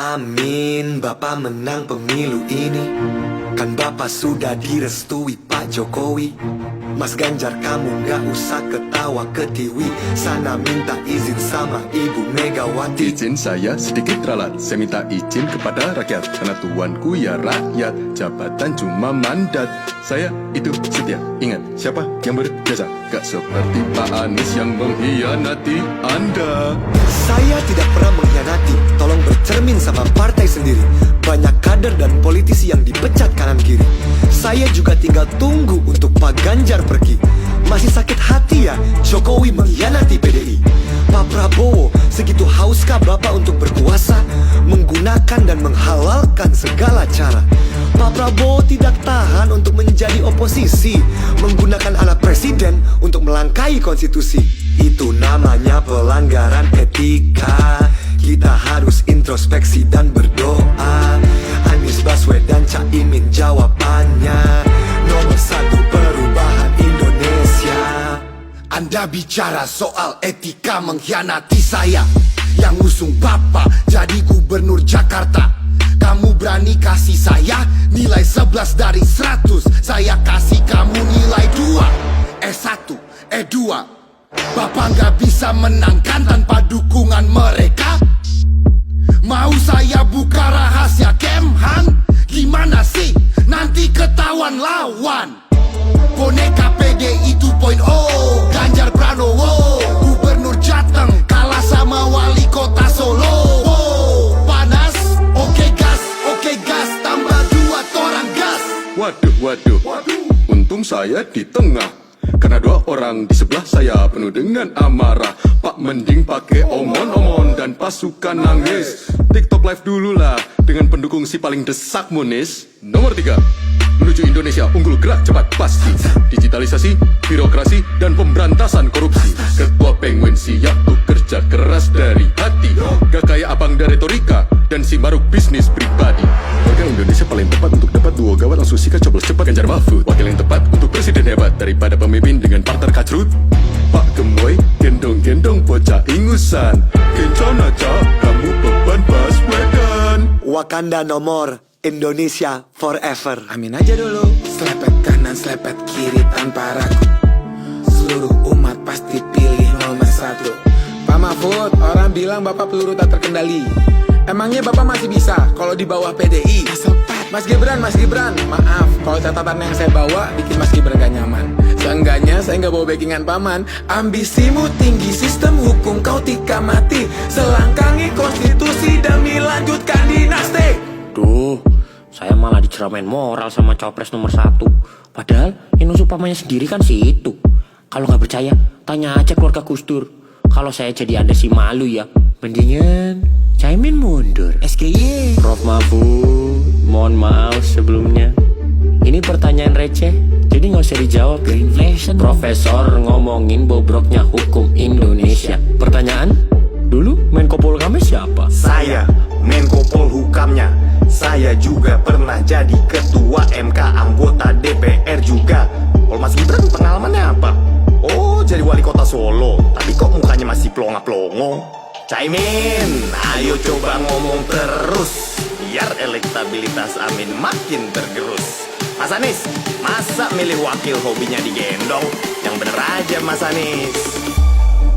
Amin, Bapak menang pemilu ini. Kan Bapak sudah direstui Pak Jokowi. Mas Ganjar kamu gak usah ketawa ketiwi. Sana minta izin sama Ibu Megawati. Izin saya sedikit ralat. Saya minta izin kepada rakyat, karena tuanku ya rakyat. Jabatan cuma mandat. Saya itu setia. Ingat, siapa yang berjasa? Gak seperti Pak Anies yang mengkhianati Anda. Saya tidak pernah mengkhianati. Tolong bercermin sama partai sendiri. Banyak kader dan politisi yang dipecat kanan kiri. Saya juga tinggal tunggu untuk Pak Ganjar pergi. Masih sakit hati ya Jokowi mengkhianati PDI. Pak Prabowo, segitu hauskah Bapak untuk berkuasa, menggunakan dan menghalalkan segala cara? Pak Prabowo tidak tahan untuk menjadi oposisi, menggunakan anak presiden untuk melangkahi konstitusi. Itu namanya pelanggaran etika. Kita harus introspeksi dan berdoa. Anies Baswedan, Caimin jawabannya. Nomor 1 perubahan Indonesia. Anda bicara soal etika mengkhianati saya, yang usung Bapak jadi gubernur Jakarta. Kamu berani kasih saya nilai 11 dari 100. Saya kasih kamu nilai 2. S1, E2. Bapak gak bisa menangkan tanpa dukungan mereka. Mau saya buka rahasia Kemhan? Gimana sih? Nanti ketahuan lawan. Boneka PDI 2.0, Ganjar Pranowo, Gubernur Jateng kalah sama Wali Kota Solo. Panas? Oke gas, tambah 2 orang gas. Waduh, untung saya di tengah. Karena 2 orang di sebelah saya penuh dengan amarah. Pak mending pakai omon-omon dan pasukan nangis. TikTok live dulu lah dengan pendukung si paling desak Munis. Nomor 3, menuju Indonesia unggul, gerak cepat pasti. Digitalisasi, birokrasi, dan pemberantasan korupsi. Ketua Penguin siap tuh kerja keras dari hati. Gak kayak abang dari retorika dan si maruk bisnis pribadi. Warga Indonesia paling tepat untuk dapat duo gawat, langsung sikat coblos cepat Ganjar Mahfud. Wakil yang tepat untuk presiden hebat daripada pemimpin dengan partner kacrut. Pak Gemoy, gendong-gendong bocah ingusan. Kencang aja, kamu beban Baswedan. Wakanda nomor, Indonesia forever. Amin aja dulu. Selepet kanan, selepet kiri tanpa ragu. Seluruh umat pasti pilih nomor 1. Pak Mahfud, orang bilang Bapak peluru tak terkendali. Emangnya Bapak masih bisa kalau di bawah PDI? Mas Gibran, maaf kalau catatan yang saya bawa bikin Mas Gibran gak nyaman. Seenggaknya saya gak bawa backingan paman. Ambisimu tinggi, sistem hukum kau tika mati. Selangkangi konstitusi demi lanjutkan dinasti. Duh, saya malah diceramain moral sama cawapres nomor 1. Padahal yang nusuk pamannya sendiri kan si itu. Kalau gak percaya, tanya aja keluarga Gus Dur. Kalau saya jadi Anda sih malu ya. Mendingan Caimin mundur. SKY. Prof Mahfud, mohon maaf sebelumnya. Ini pertanyaan receh, jadi gak usah dijawab. Inflation. Profesor ngomongin bobroknya hukum Indonesia. Pertanyaan, dulu Menko Polhukamnya siapa? Saya Menko Polhukamnya. Saya juga pernah jadi ketua MK, anggota DPR juga. Kalau Mas Gibran pengalamannya apa? Oh, jadi wali kota Solo. Tapi kok mukanya masih plonga-plongo? Caimin, ayo coba ngomong terus biar elektabilitas Amin makin tergerus. Mas Anies, masa milih wakil hobinya digendong? Yang bener aja Mas Anies.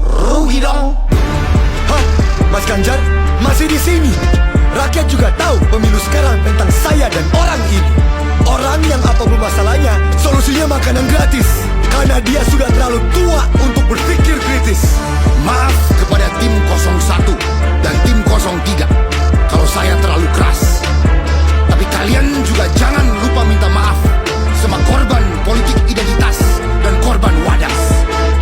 Rugi dong. Hah? Mas Ganjar masih di sini. Rakyat juga tahu pemilu sekarang tentang saya dan orang ini. Orang yang apapun masalahnya, solusinya makanan gratis. Karena dia sudah terlalu tua untuk berpikir kritis. Maaf kepada tim 01 dan tim 03 kalau saya terlalu keras. Tapi kalian juga jangan lupa minta maaf sama korban politik identitas dan korban wadas.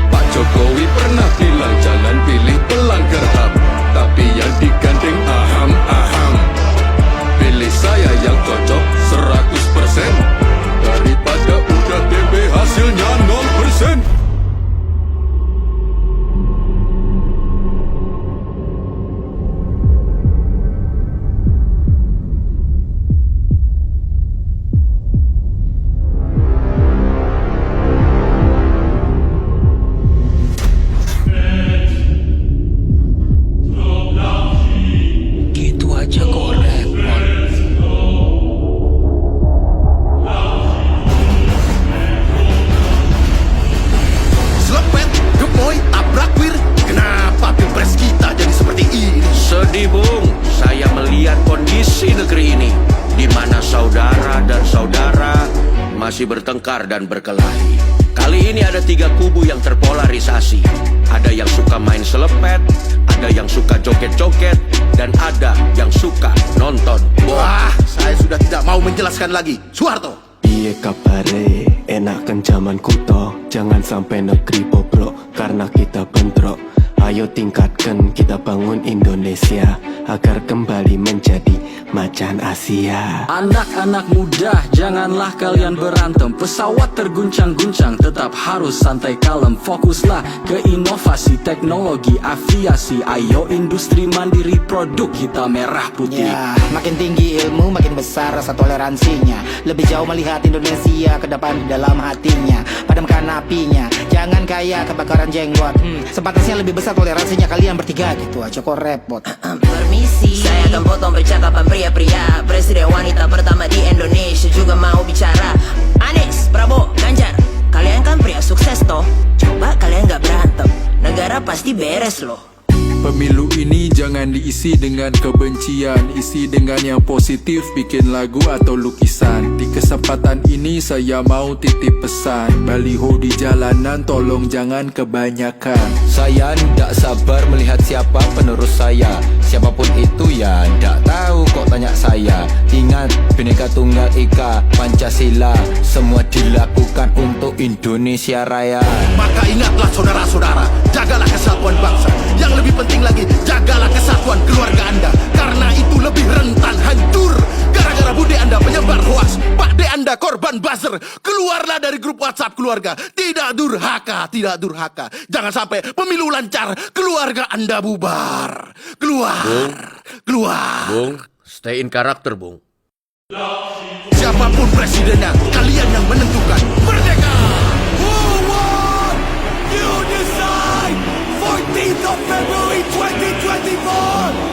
Pak Jokowi pernah bilang jangan pilih pelanggar HAM, tapi yang digandeng aham-aham. Pilih saya yang cocok 100%, daripada udah DP hasilnya 0%. masih bertengkar dan berkelahi. Kali ini ada 3 kubu yang terpolarisasi. Ada yang suka main selepet, ada yang suka joget-joget, dan ada yang suka nonton bola. Saya sudah tidak mau menjelaskan lagi. Soeharto. Piye kabare, enakan zaman kuto. Jangan sampai negeri bobrok, karena kita bentrok. Ayo tingkatkan, kita bangun Indonesia agar kembali menjadi macan Asia. Anak-anak muda, janganlah kalian berantem. Pesawat terguncang-guncang, tetap harus santai kalem. Fokuslah ke inovasi teknologi aviasi. Ayo industri mandiri, produk kita merah putih. Ya, makin tinggi ilmu, makin besar rasa toleransinya. Lebih jauh melihat Indonesia ke depan di dalam hatinya. Padamkan apinya, jangan kayak kebakaran jenggot. Sepatasnya lebih besar toleransinya kalian bertiga gitu aja kok repot. Permisi, saya akan potong percakapan pria-pria. Presiden wanita pertama di Indonesia juga mau bicara. Anies, Prabowo, Ganjar, kalian kan pria sukses toh. Coba kalian gak berantem, negara pasti beres loh. Pemilu ini jangan diisi dengan kebencian, isi dengan yang positif, bikin lagu atau lukisan. Di kesempatan ini saya mau titip pesan, baliho di jalanan tolong jangan kebanyakan. Saya tidak sabar melihat siapa penerus saya. Siapapun itu ya tidak tahu kok tanya saya. Ingat Bhinneka Tunggal Ika Pancasila, semua dilakukan untuk Indonesia Raya. Maka ingatlah saudara-saudara, jagalah kesatuan bangsa. Yang lebih penting lagi, jagalah kesatuan keluarga Anda. Karena itu lebih rentan hancur gara-gara bude Anda penyebar hoaks, Pak De Anda korban buzzer. Keluarlah dari grup WhatsApp keluarga. Tidak durhaka, tidak durhaka. Jangan sampai pemilu lancar, keluarga Anda bubar. Keluar, keluar. Bung, stay in karakter, Bung. Siapapun presidennya, kalian yang menentukan. Merdeka! Who won? You decide! 14th of February 2024!